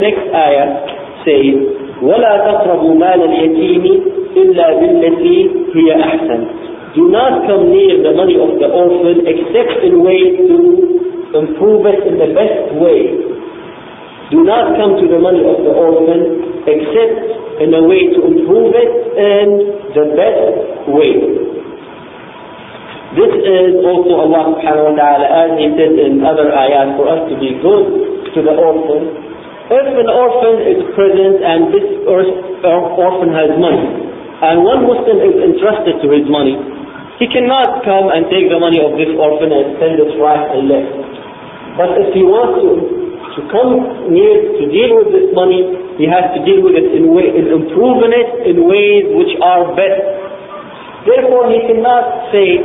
next ayah says, وَلَا تَقْرَبُوا مَالَ الْيَتِيمِ إِلَّا بِالَّتِي هِيَ أَحْسَنُ. Do not come near the money of the orphan except in ways to improve it in the best way. Do not come to the money of the orphan except in a way to improve it in the best way. This is also Allah subhanahu wa ta'ala, as He said in other ayat, for us to be good to the orphan. If an orphan is present and this orphan has money, and one Muslim is entrusted to his money, he cannot come and take the money of this orphan and spend it right and left. But if he wants to come near to deal with this money, he has to deal with it in improving it in ways which are best. Therefore, he cannot say,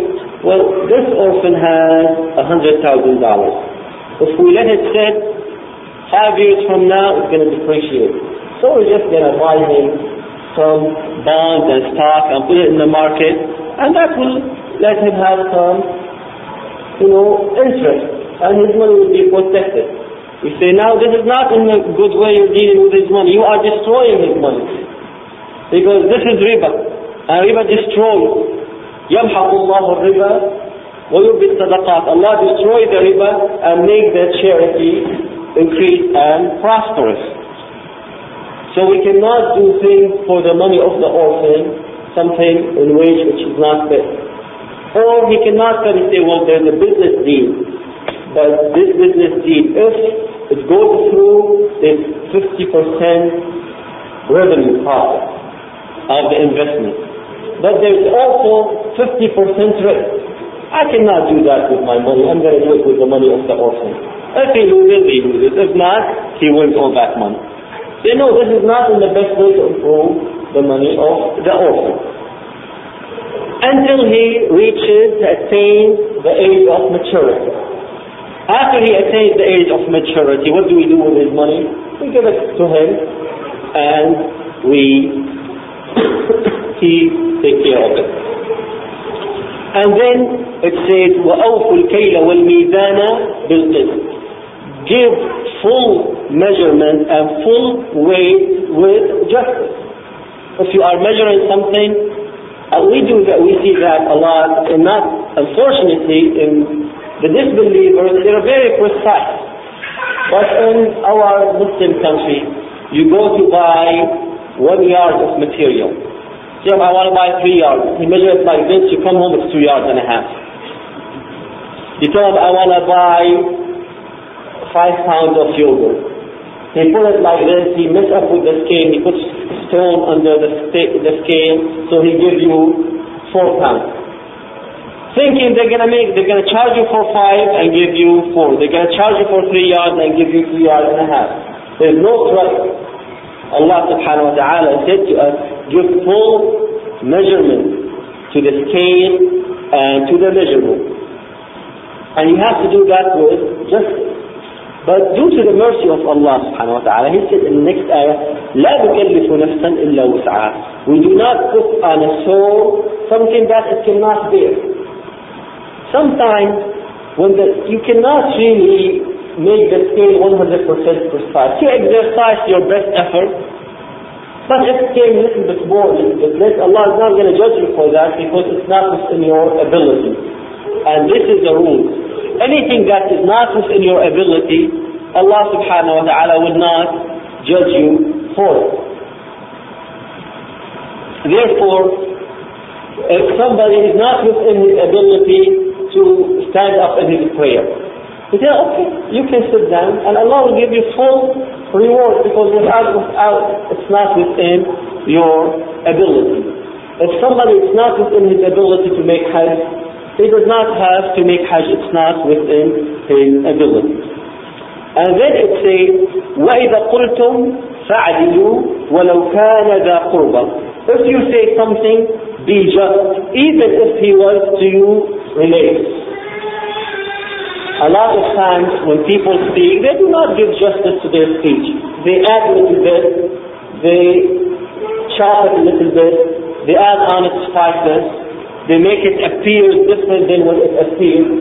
well, this orphan has $100,000. If we let it sit, 5 years from now, it's going to depreciate. So we're just going to buy him some bonds and stock and put it in the market, and that will let him have some, interest, and his money will be protected. You say, now this is not in a good way you're dealing with his money. You are destroying his money. Because this is riba. And riba destroys. يَمْحَقُ اللَّهُ الرِّبَى وَيُرْبِي الصَّدَقَاتِ. Allah destroys the riba and make the charity increase and prosperous. So we cannot do things for the money of the orphan, something in ways which is not best. Or he cannot come and say, well, there's a business deal. But this business deal, if it goes through, it's 50% revenue profit of the investment. But there's also 50% risk. I cannot do that with my money. I'm going to do it with the money of the orphan. If he loses, he loses. If not, he wins all that money. They know this is not in the best way to improve the money of the orphan. Until he attains the age of maturity. After he attains the age of maturity, what do we do with his money? We give it to him and he takes care of it. And then it says, وَأَوْفُوا الْكَيْلَ وَالْمِيزَانَ بِالْقِسْطِ. Give full measurement and full weight with justice. If you are measuring something, we see that a lot, and not, unfortunately, in the disbelievers, they are very precise. But in our Muslim country, you go to buy 1 yard of material. Say, I want to buy 3 yards. You measure it like this, you come home with 2.5 yards. You tell him, I want to buy 5 pounds of yogurt. He put it like this, he messed up with the scale, he puts stone under the scale, so he gives you 4 pounds. Thinking they're going to charge you for 5 and give you 4. They're going to charge you for 3 yards and give you 3.5 yards. There's no trust. Allah subhanahu wa ta'ala said to us, give full measurement to the scale and to the measurement. And you have to do that with justice. But due to the mercy of Allah subhanahu wa ta'ala, He said in the next ayah, لا نكلف نفسا إلا وسعها. We do not put on a soul something that it cannot bear. Sometimes you cannot really make the scale 100% precise. You exercise your best effort, but if it came a little bit more, a little bit less, Allah is not going to judge you for that because it's not within your ability. And this is the rule. Anything that is not within your ability, Allah subhanahu wa ta'ala will not judge you for it. Therefore, if somebody is not within his ability to stand up in his prayer, he says, okay, you can sit down and Allah will give you full reward because it's not within your ability. If somebody is not within his ability to make hajj, he does not have to make hajj, it's not within his ability. And then it says, وَإِذَا قُلْتُمْ فَعْدِلُوا وَلَوْ كَانَ ذَا قُرْبًا. If you say something, be just, even if he was to you related. A lot of times when people speak, they do not give justice to their speech. They add a little bit, they chop it a little bit, they add on its spices, they make it appear different than what it appears.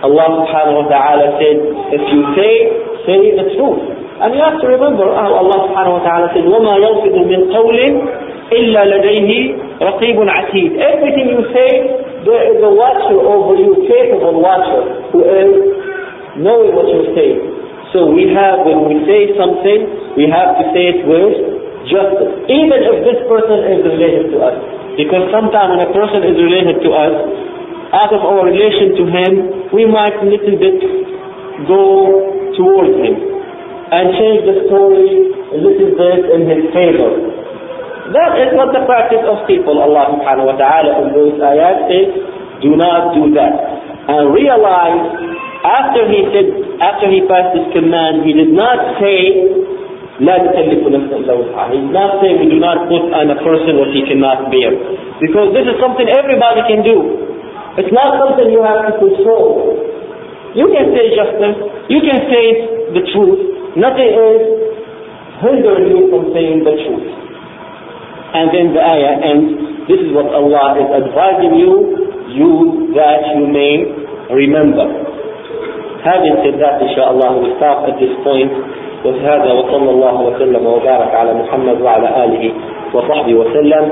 Allah subhanahu wa ta'ala said, if you say the truth. And you have to remember how Allah subhanahu wa ta'ala said, وَمَا يَلْفِظُ مِنْ قَوْلٍ إِلَّا لَدَيْهِ رَقِيبٌ عَتِيدٌ. Everything you say, there is a watcher over you, capable watcher, who is knowing what you're saying. So we have, when we say something, we have to say it with justice, even if this person is related to us. Because sometimes when a person is related to us, out of our relation to him, we might a little bit go towards him and change the story a little bit in his favor. That is not the practice of people. Allah subhanahu wa ta'ala in those ayat says, do not do that. And realize, after he passed this command, he did not say, لا تكلف نفسا إلا وسعها. He did not say we do not put on a person what he cannot bear. Because this is something everybody can do. It's not something you have to control. You can say justice, you can say the truth. Nothing is hindering you from saying the truth. And then the ayah ends. This is what Allah is advising you that you may remember. Having said that, inshallah, we stop at this point. وهذا وصلى الله وسلم وبارك على محمد وعلى آله وصحبه وسلم.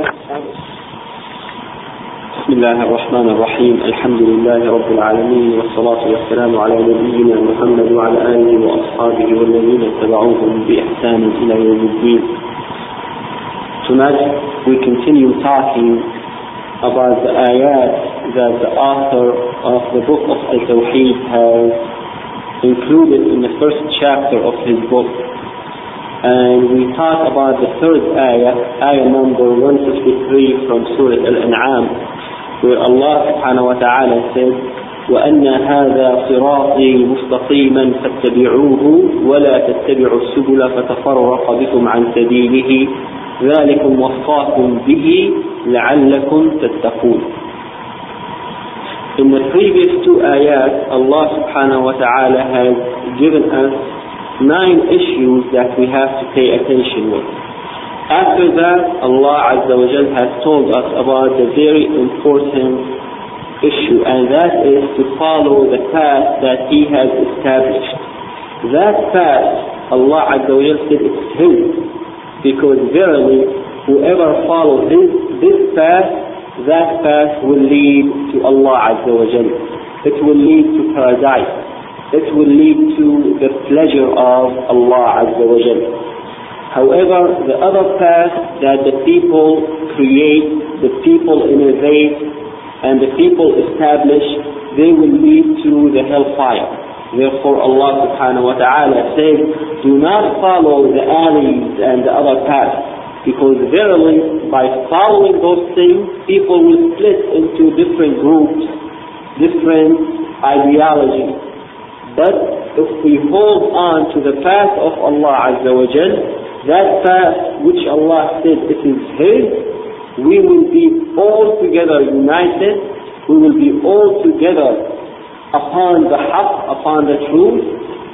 بسم الله الرحمن الرحيم. الحمد لله رب العالمين والصلاة والسلام على نبينا محمد وعلى آله وأصحابه والذين اتبعوهم بإحسان إلى يوم الدين. Tonight we continue talking about the ayat that the author of the book of At-Tauhid has included in the first chapter of his book. And we talked about the third ayah number 153 from Surah Al-An'am, where Allah subhanahu wa ta'ala said, وَأَنَّ هَذَا صِرَاطِي مُسْتَقِيمًا فَاتَّبِعُوهُ وَلَا تَتَّبِعُوا السُّبُلَ فَتَفَرَّقَ بِكُمْ عَنْ سَبِيلِهِ ذَلِكُمْ وَصَّاكُمْ بِهِ لَعَلَّكُمْ تَتَّقُونَ. In the previous two ayat, Allah subhanahu wa ta'ala has given us 9 issues that we have to pay attention with. After that, Allah Azza wa Jal has told us about the very important issue, and that is to follow the path that He has established. That path, Allah Azza wa Jal said it's His, because verily, whoever follows this path, that path will lead to Allah Azza wa Jal. It will lead to paradise. It will lead to the pleasure of Allah Azza wa Jal. However, the other path that the people create, the people innovate, and the people establish, they will lead to the hellfire. Therefore Allah subhanahu wa ta'ala said, do not follow the alleys and the other paths. Because verily, by following those things, people will split into different groups, different ideologies. But if we hold on to the path of Allah Azza wa Jal, that path which Allah said it is His, we will be all together united, we will be all together upon the haqq, upon the truth,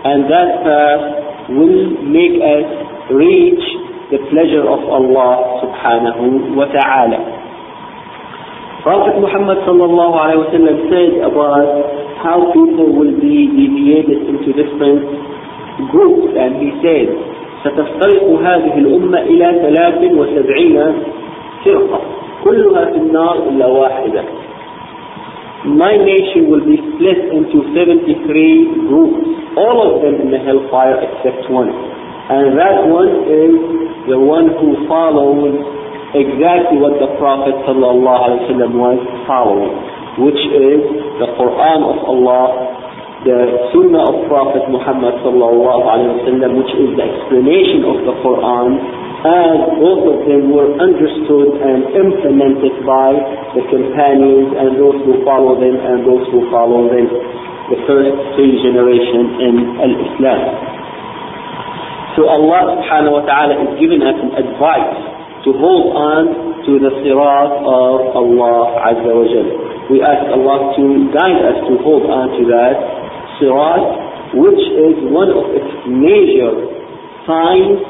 and that path will make us reach the pleasure of Allah subhanahu wa ta'ala. Prophet Muhammad sallallahu alayhi wa sallam said about how people will be deviated into different groups, and he said, ستفترق هذه الأمة إلى 73 فرقة كلها في النار إلا واحدة. My nation will be split into 73 groups, all of them in the hellfire except one. And that one is the one who follows exactly what the Prophet ﷺ was following, which is the Quran of Allah, the Sunnah of Prophet Muhammad ﷺ, which is the explanation of the Quran, and both of them were understood and implemented by the companions and those who follow them and those who follow them, the first 3 generations in Al-Islam. So Allah subhanahu wa ta'ala is giving us an advice to hold on to the sirat of Allah Azza wa Jalla. We ask Allah to guide us to hold on to that sirat, which is one of its major signs